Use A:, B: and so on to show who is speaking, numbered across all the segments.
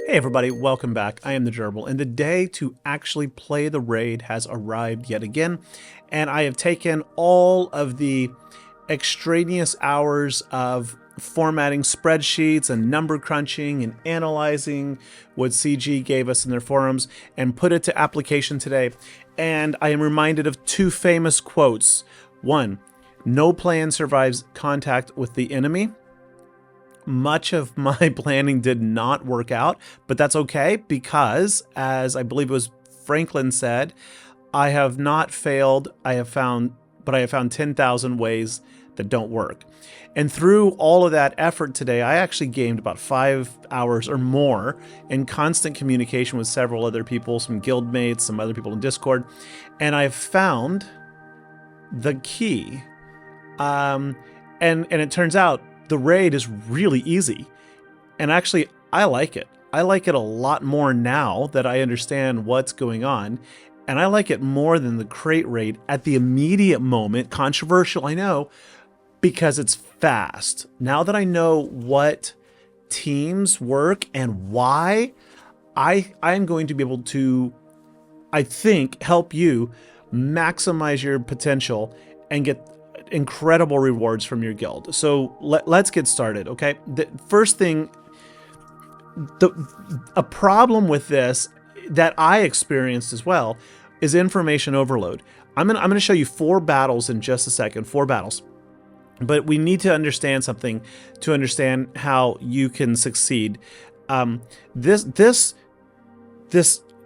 A: Hey everybody, welcome back. I am the Gerbil, and the day to actually play the raid has arrived yet again, and I have taken all of the extraneous hours of formatting spreadsheets and number crunching and analyzing what CG gave us in their forums and put it to application today, and I am reminded of two famous quotes. One, no plan survives contact with the enemy. Much of my planning did not work out, but that's okay because, as I believe it was Franklin said, I have not failed. I have found 10,000 ways that don't work. And through all of that effort today, I actually gamed about 5 hours or more in constant communication with several other people, some guildmates, some other people in Discord, and I've found the key. And it turns out the raid is really easy, and actually I like it. I like it a lot more now that I understand what's going on, and I like it more than the crate raid at the immediate moment. Controversial, I know, because it's fast. Now that I know what teams work and why, I'm going to be able to, I think, help you maximize your potential and get incredible rewards from your guild. So let's get started, okay? The first thing, a problem with this that I experienced as well is information overload. I'm gonna show you 4 battles in just a second, 4 battles. But we need to understand something to understand how you can succeed. This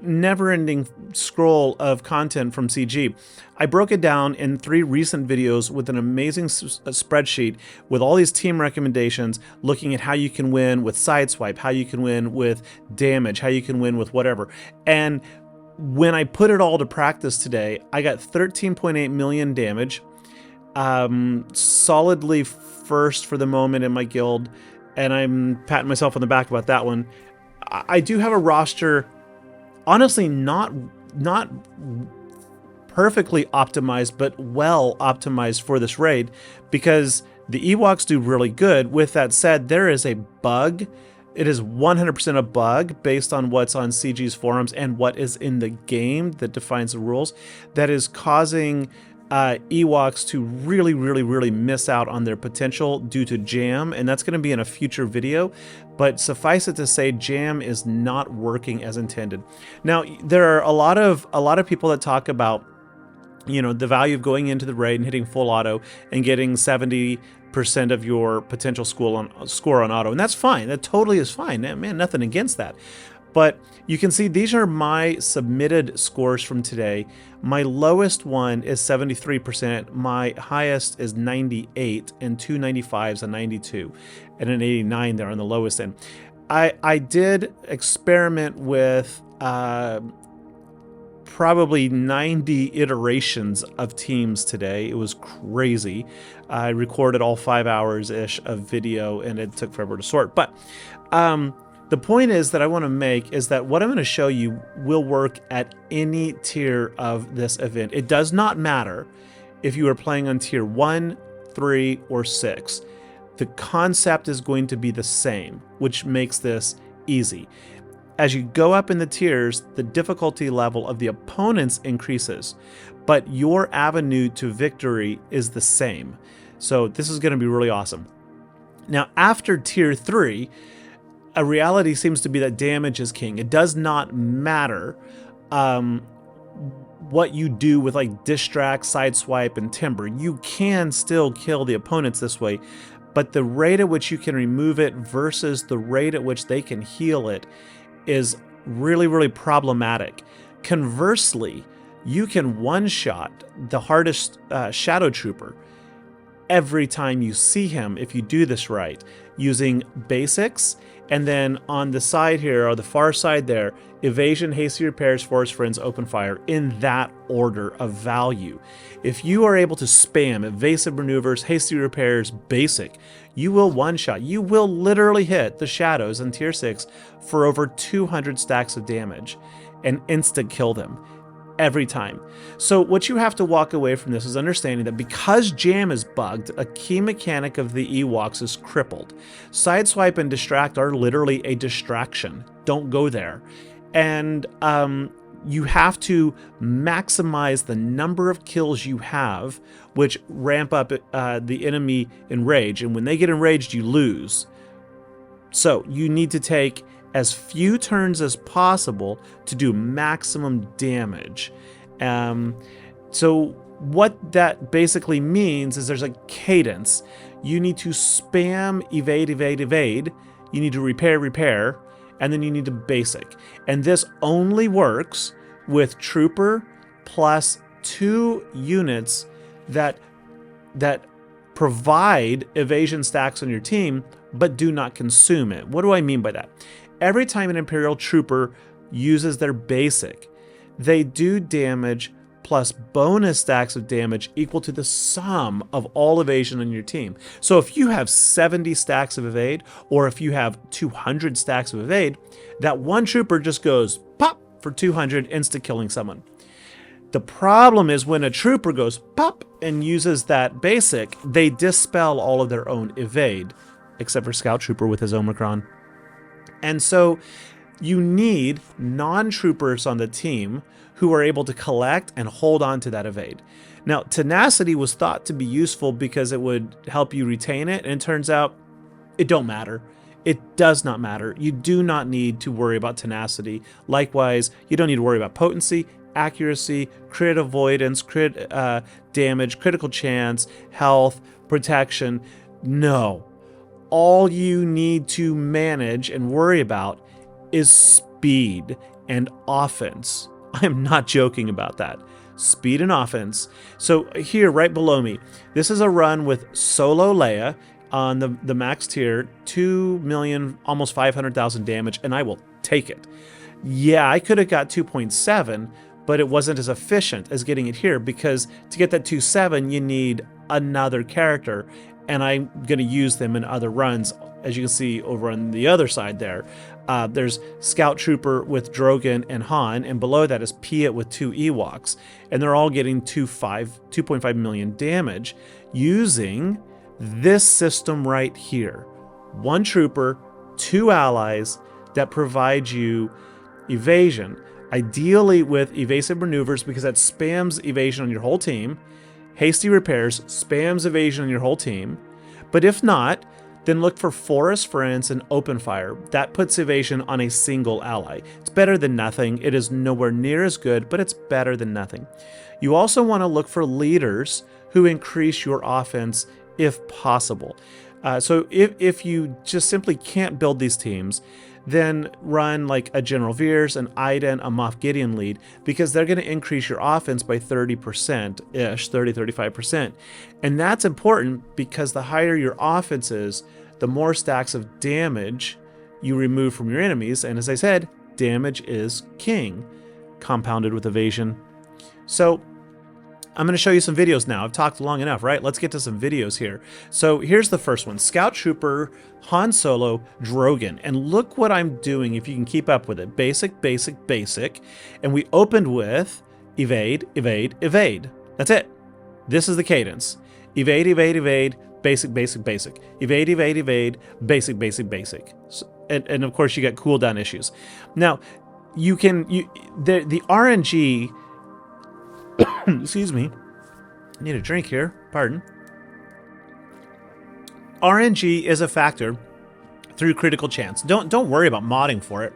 A: never-ending scroll of content from CG, I broke it down in 3 recent videos with an amazing spreadsheet with all these team recommendations, looking at how you can win with sideswipe, how you can win with damage, how you can win with whatever. And when I put it all to practice today, I got 13.8 million damage, solidly first for the moment in my guild, and I'm patting myself on the back about that one. I do have a roster, honestly, not perfectly optimized, but well optimized for this raid, because the Ewoks do really good. With that said, there is a bug. It is 100% a bug based on what's on CG's forums and what is in the game that defines the rules, that is causing Ewoks to really miss out on their potential due to jam, and that's going to be in a future video. But suffice it to say, jam is not working as intended. Now, there are a lot of people that talk about, you know, the value of going into the raid and hitting full auto and getting 70% of your potential score on auto, and that's fine. That totally is fine, man. Nothing against that. But you can see these are my submitted scores from today. My lowest one is 73%. My highest is 98, and 2 95s, a 92, and an 89 there on the lowest end. I did experiment with probably 90 iterations of teams today. It was crazy. I recorded all 5 hours-ish of video, and it took forever to sort. But the point is that I want to make is that what I'm going to show you will work at any tier of this event. It does not matter if you are playing on tier 1, 3, or 6. The concept is going to be the same, which makes this easy. As you go up in the tiers, the difficulty level of the opponents increases, but your avenue to victory is the same. So this is going to be really awesome. Now, after tier 3, a reality seems to be that damage is king. It does not matter what you do with like distract, sideswipe, and timber. You can still kill the opponents this way, but the rate at which you can remove it versus the rate at which they can heal it is really problematic. Conversely, you can one-shot the hardest Shoretrooper every time you see him if you do this right, using basics. And then on the side here, or the far side there, evasion, hasty repairs, force friends, open fire, in that order of value. If you are able to spam evasive maneuvers, hasty repairs, basic, you will one-shot. You will literally hit the shadows in tier 6 for over 200 stacks of damage and insta-kill them. every time. So what you have to walk away from this is understanding that because jam is bugged, a key mechanic of the Ewoks is crippled. Sideswipe and distract are literally a distraction. Don't go there. And you have to maximize the number of kills you have, which ramp up the enemy enrage. And when they get enraged, you lose. So you need to take as few turns as possible to do maximum damage. So what that basically means is there's a cadence. You need to spam evade, evade, evade. You need to repair, repair, and then you need to basic. And this only works with Trooper plus 2 units that provide evasion stacks on your team, but do not consume it. What do I mean by that? Every time an Imperial Trooper uses their basic, they do damage plus bonus stacks of damage equal to the sum of all evasion on your team. So if you have 70 stacks of evade, or if you have 200 stacks of evade, that one trooper just goes pop for 200, insta-killing someone. The problem is when a trooper goes pop and uses that basic, they dispel all of their own evade, except for Scout Trooper with his Omicron. And so you need non-troopers on the team who are able to collect and hold on to that evade. Now, tenacity was thought to be useful because it would help you retain it, and it turns out it don't matter. It does not matter. You do not need to worry about tenacity. Likewise, you don't need to worry about potency, accuracy, crit avoidance, crit damage, critical chance, health, protection. No. All you need to manage and worry about is speed and offense. I am not joking about that. Speed and offense. So here, right below me, this is a run with solo Leia on the max tier, 2 million, almost 500,000 damage, and I will take it. Yeah, I could have got 2.7, but it wasn't as efficient as getting it here, because to get that 2.7, you need another character, and I'm going to use them in other runs. As you can see over on the other side there, there's Scout Trooper with Drogon and Han, and below that is Piett with 2 Ewoks, and they're all getting 2.5 million damage using this system right here. 1 trooper, 2 allies that provide you evasion, ideally with evasive maneuvers, because that spams evasion on your whole team. Hasty repairs spams evasion on your whole team. But if not, then look for Forest Friends and Open Fire. That puts evasion on a single ally. It's better than nothing. It is nowhere near as good, but it's better than nothing. You also want to look for leaders who increase your offense if possible. So if you just simply can't build these teams, then run like a General Veers, an Iden, a Moff Gideon lead, because they're going to increase your offense by 30%-ish, 30-35%. And that's important because the higher your offense is, the more stacks of damage you remove from your enemies. And as I said, damage is king, compounded with evasion. So I'm going to show you some videos now. I've talked long enough, right? Let's get to some videos here. So here's the first one. Scout Trooper, Han Solo, Drogon. And look what I'm doing if you can keep up with it. Basic, basic, basic. And we opened with evade, evade, evade. That's it. This is the cadence. Evade, evade, evade, basic, basic, basic. Evade, evade, evade, basic, basic, basic. So, and of course you get cooldown issues. Now, the RNG... excuse me, I need a drink here, pardon. RNG is a factor through critical chance. Don't worry about modding for it,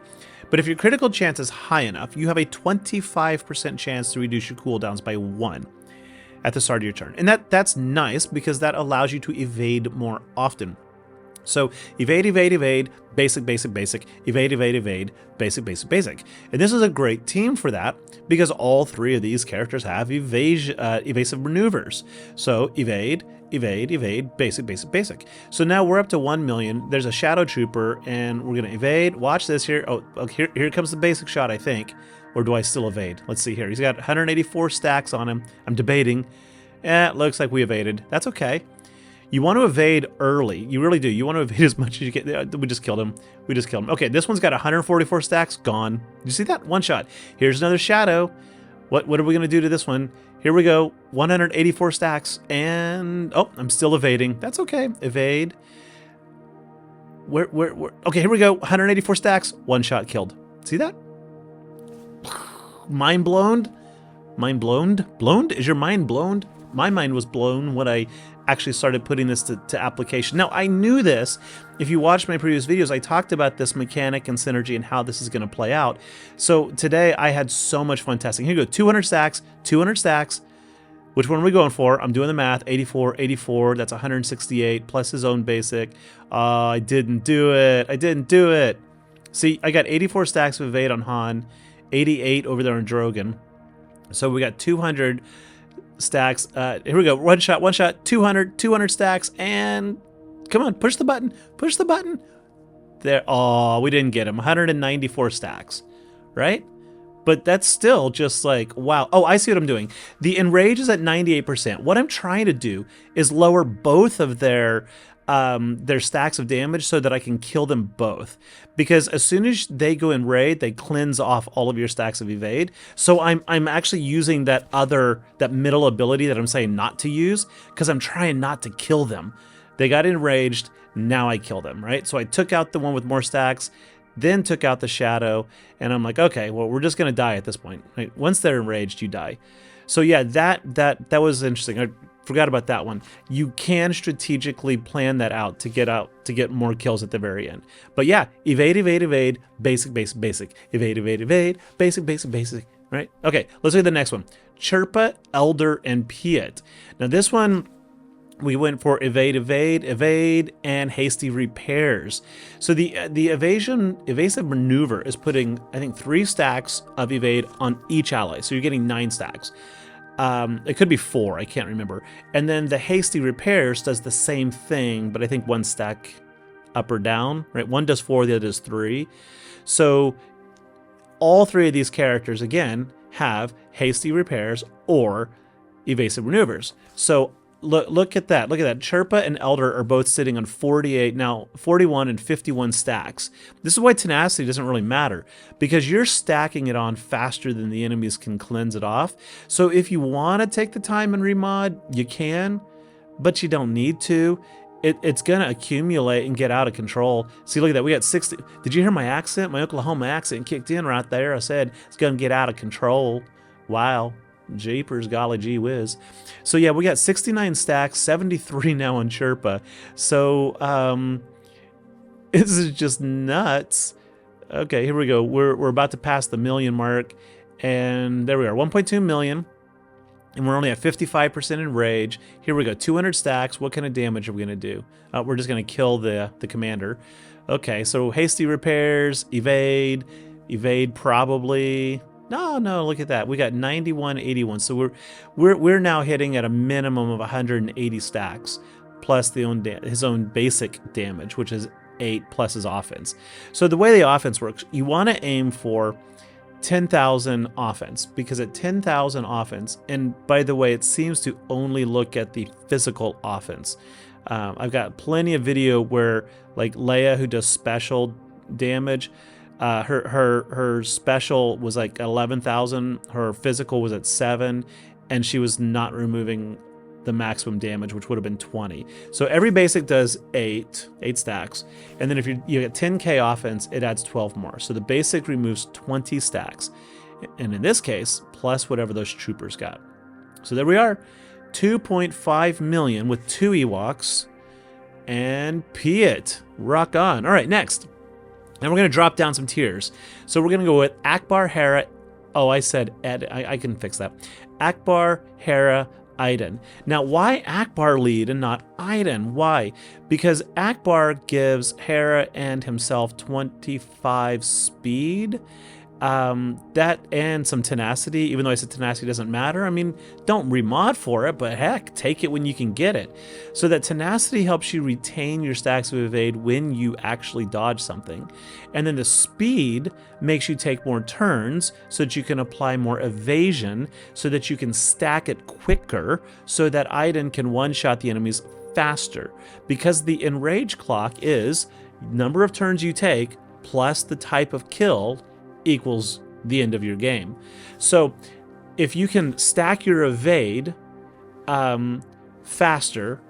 A: but if your critical chance is high enough, you have a 25% chance to reduce your cooldowns by 1 at the start of your turn. And that's nice because that allows you to evade more often. So evade, evade, evade, basic, basic, basic, evade, evade, evade, basic, basic, basic. And this is a great team for that because all 3 of these characters have evasive maneuvers. So evade, evade, evade, basic, basic, basic. So now we're up to 1 million. There's a Shadow Trooper and we're going to evade. Watch this here. Oh, here comes the basic shot, I think. Or do I still evade? Let's see here. He's got 184 stacks on him. I'm debating. It looks like we evaded. That's okay. You want to evade early. You really do. You want to evade as much as you can. We just killed him. We just killed him. Okay, this one's got 144 stacks. Gone. You see that? One shot. Here's another Shadow. What are we going to do to this one? Here we go. 184 stacks. And, oh, I'm still evading. That's okay. Evade. Where? Okay, here we go. 184 stacks. One shot killed. See that? Mind blown? Mind blown? Blown? Is your mind blown? My mind was blown when I actually started putting this to application. Now, I knew this. If you watched my previous videos, I talked about this mechanic and synergy and how this is going to play out. So today, I had so much fun testing. Here you go. 200 stacks. 200 stacks. Which one are we going for? I'm doing the math. 84, 84. That's 168 plus his own basic. I didn't do it. I didn't do it. See, I got 84 stacks of evade on Han. 88 over there on Drogon. So we got 200 stacks. Here we go. One shot, 200 stacks, and come on, push the button. Push the button. There. Oh, we didn't get him. 194 stacks, right? But that's still just like, wow. Oh, I see what I'm doing. The enrage is at 98%. What I'm trying to do is lower both of their stacks of damage so that I can kill them both. Because as soon as they go in raid, they cleanse off all of your stacks of evade. So I'm actually using that middle ability that I'm saying not to use because I'm trying not to kill them. They got enraged, now I kill them, right? So I took out the one with more stacks, then took out the shadow, and I'm like, okay, well, we're just gonna die at this point. Right? Once they're enraged, you die. So yeah, that was interesting. I forgot about that one. You can strategically plan that out to get more kills at the very end. But yeah, evade, basic, evade, basic, right? Okay, let's look at the next one. Chirpa, Elder, and Piett. Now this one, we went for evade, and hasty repairs. So the evasive maneuver is putting, I think, 3 stacks of evade on each ally. So you're getting 9 stacks. It could be 4, I can't remember. And then the hasty repairs does the same thing, but I think 1 stack up or down, right? One does 4, the other does 3. So all 3 of these characters, again, have hasty repairs or evasive maneuvers. So look at that. Look at that. Chirpa and Elder are both sitting on 48, now 41 and 51 stacks. This is why tenacity doesn't really matter, because you're stacking it on faster than the enemies can cleanse it off. So if you want to take the time and remod, you can, but you don't need to. It's going to accumulate and get out of control. See, look at that. We got 60. Did you hear my accent? My Oklahoma accent kicked in right there. I said it's going to get out of control. Wow. Jeepers, golly gee whiz. So yeah, we got 69 stacks, 73 now on Chirpa. So this is just nuts. Okay, here we go. We're about to pass the million mark, and there we are, 1.2 million, and we're only at 55% in rage. Here we go, 200 stacks. What kind of damage are we gonna do? We're just gonna kill the commander. Okay, so hasty repairs, evade probably. No, look at that. We got 91, 81. So we're now hitting at a minimum of 180 stacks plus his own basic damage, which is 8 plus his offense. So the way the offense works, you want to aim for 10,000 offense, because at 10,000 offense, and by the way, it seems to only look at the physical offense. I've got plenty of video where, like Leia, who does special damage, her special was like 11,000. Her physical was at 7, and she was not removing the maximum damage, which would have been 20. So every basic does 8 stacks, and then if you get 10k offense, it adds 12 more. So the basic removes 20 stacks, and in this case, plus whatever those troopers got. So there we are, 2.5 million with 2 Ewoks and Piett. Rock on. All right, next. And we're going to drop down some tiers. So we're going to go with Akbar, Hera. Oh, I said Ed. I can fix that. Akbar, Hera, Iden. Now, why Akbar lead and not Iden? Why? Because Akbar gives Hera and himself 25 speed. That and some tenacity, even though I said tenacity doesn't matter. I mean, don't remod for it, but heck, take it when you can get it. So that tenacity helps you retain your stacks of evade when you actually dodge something. And then the speed makes you take more turns so that you can apply more evasion, so that you can stack it quicker, so that Iden can one-shot the enemies faster. Because the enrage clock is number of turns you take plus the type of kill equals the end of your game. So if you can stack your evade faster,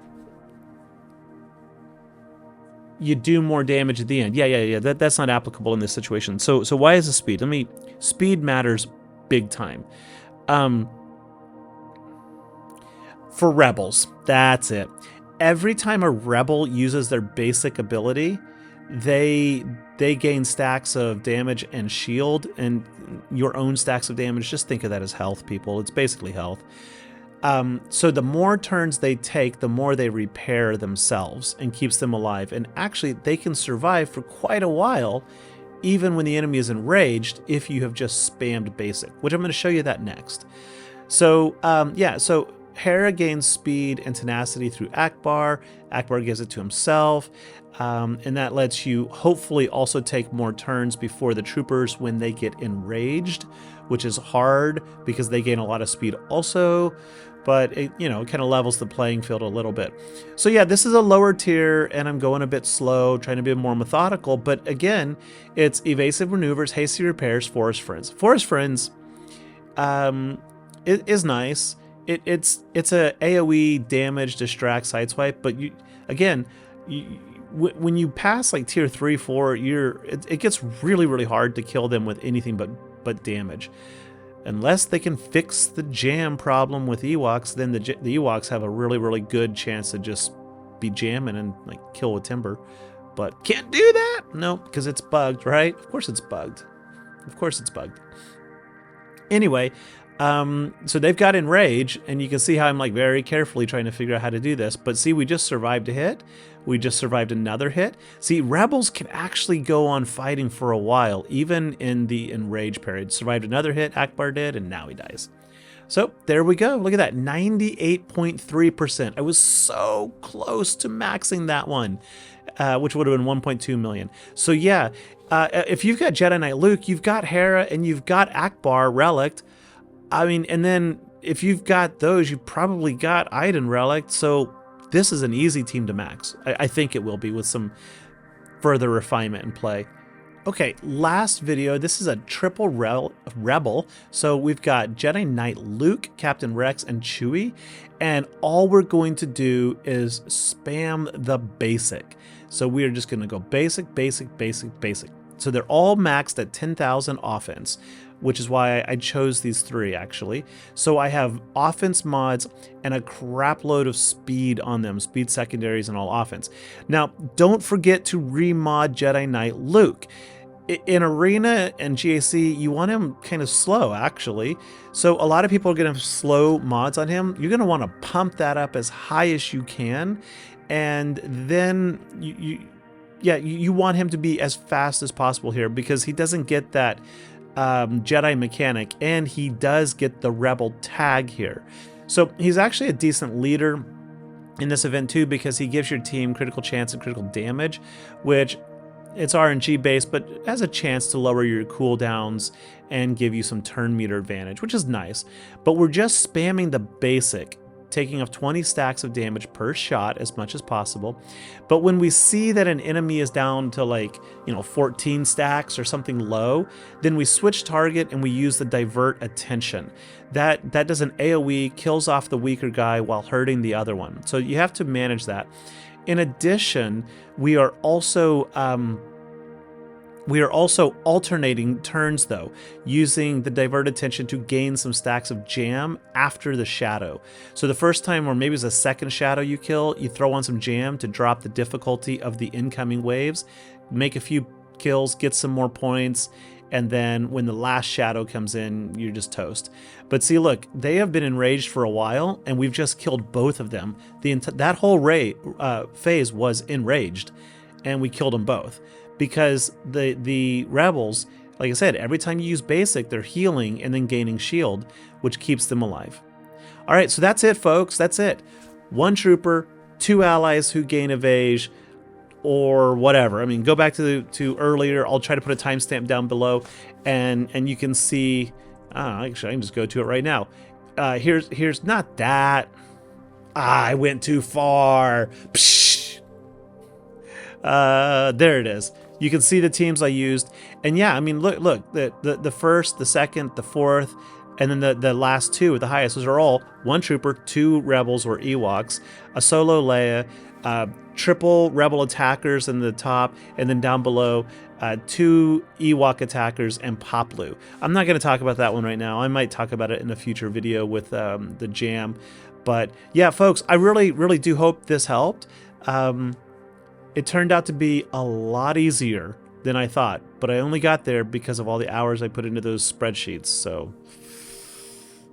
A: you do more damage at the end. Yeah. That's not applicable in this situation. So why is the speed? Speed matters big time. For rebels, that's it. Every time a rebel uses their basic ability, they gain stacks of damage and shield, and your own stacks of damage. Just think of that as health, people. It's basically health. So the more turns they take, the more they repair themselves and keeps them alive. And actually, they can survive for quite a while, even when the enemy is enraged, if you have just spammed basic, which I'm going to show you that next. So, so Hera gains speed and tenacity through Ackbar. Ackbar gives it to himself. And that lets you hopefully also take more turns before the troopers when they get enraged, which is hard because they gain a lot of speed also. But it, kind of levels the playing field a little bit. So yeah, this is a lower tier, and I'm going a bit slow, trying to be more methodical. But again, it's evasive maneuvers, hasty repairs, Forest Friends. Forest Friends it is nice. It's a AoE damage, distract, sideswipe. But when you pass like tier 3, 4, it gets really, really hard to kill them with anything but damage. Unless they can fix the jam problem with Ewoks, then the Ewoks have a really, really good chance to just be jamming and like kill with timber. But can't do that. No, because it's bugged, right? Of course it's bugged. Of course it's bugged. Anyway, so they've got enrage, and you can see how I'm like very carefully trying to figure out how to do this. But see, we just survived a hit. We just survived another hit. See, rebels can actually go on fighting for a while, even in the enrage period. Survived another hit, Ackbar did, and now he dies. So there we go. Look at that, 98.3%. I was so close to maxing that one, which would have been 1.2 million. So yeah, if you've got Jedi Knight Luke, you've got Hera, and you've got Ackbar Relict. And then if you've got those, you've probably got Iden Relic. So this is an easy team to max. I think it will be with some further refinement and play. Okay, last video. This is a triple rebel. So we've got Jedi Knight Luke, Captain Rex, and Chewie. And all we're going to do is spam the basic. So we are just going to go basic, basic, basic, basic. So they're all maxed at 10,000 offense, which is why I chose these three, actually. So I have offense mods and a crap load of speed on them, speed secondaries and all offense. Now, don't forget to remod Jedi Knight Luke. In Arena and GAC, you want him kind of slow, actually. So a lot of people are going to have slow mods on him. You're going to want to pump that up as high as you can. And then you want him to be as fast as possible here, because he doesn't get that Jedi mechanic, and he does get the rebel tag here. So he's actually a decent leader in this event too, because he gives your team critical chance and critical damage, which it's RNG based, but has a chance to lower your cooldowns and give you some turn meter advantage, which is nice. But we're just spamming the basic, taking off 20 stacks of damage per shot as much as possible. But when we see that an enemy is down to 14 stacks or something low, then we switch target and we use the divert attention. That does an AoE, kills off the weaker guy while hurting the other one. So you have to manage that. In addition, we are also alternating turns, though, using the divert attention to gain some stacks of jam after the shadow. So the first time, or maybe it's a second shadow you kill, you throw on some jam to drop the difficulty of the incoming waves, make a few kills, get some more points, and then when the last shadow comes in, you're just toast. But see, look, they have been enraged for a while, and we've just killed both of them. That whole phase was enraged, and we killed them both. Because the rebels, like I said, every time you use basic, they're healing and then gaining shield, which keeps them alive. All right, so that's it, folks. That's it. One trooper, two allies who gain evade, or whatever. I mean, go back to earlier. I'll try to put a timestamp down below, and you can see. Actually, I can just go to it right now. Here's not that. I went too far. Psh. There it is. You can see the teams I used, and yeah, I mean, look, the first, the second, the fourth, And then the last two at the highest, those are all 1 trooper, 2 rebels or Ewoks, a solo Leia, triple rebel attackers in the top, and then down below, 2 Ewok attackers and Poplu. I'm not going to talk about that one right now. I might talk about it in a future video with the jam. But yeah, folks, I really, really do hope this helped. It turned out to be a lot easier than I thought, but I only got there because of all the hours I put into those spreadsheets, so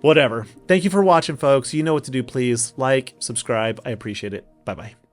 A: whatever. Thank you for watching, folks. You know what to do. Please like, subscribe. I appreciate it. Bye-bye.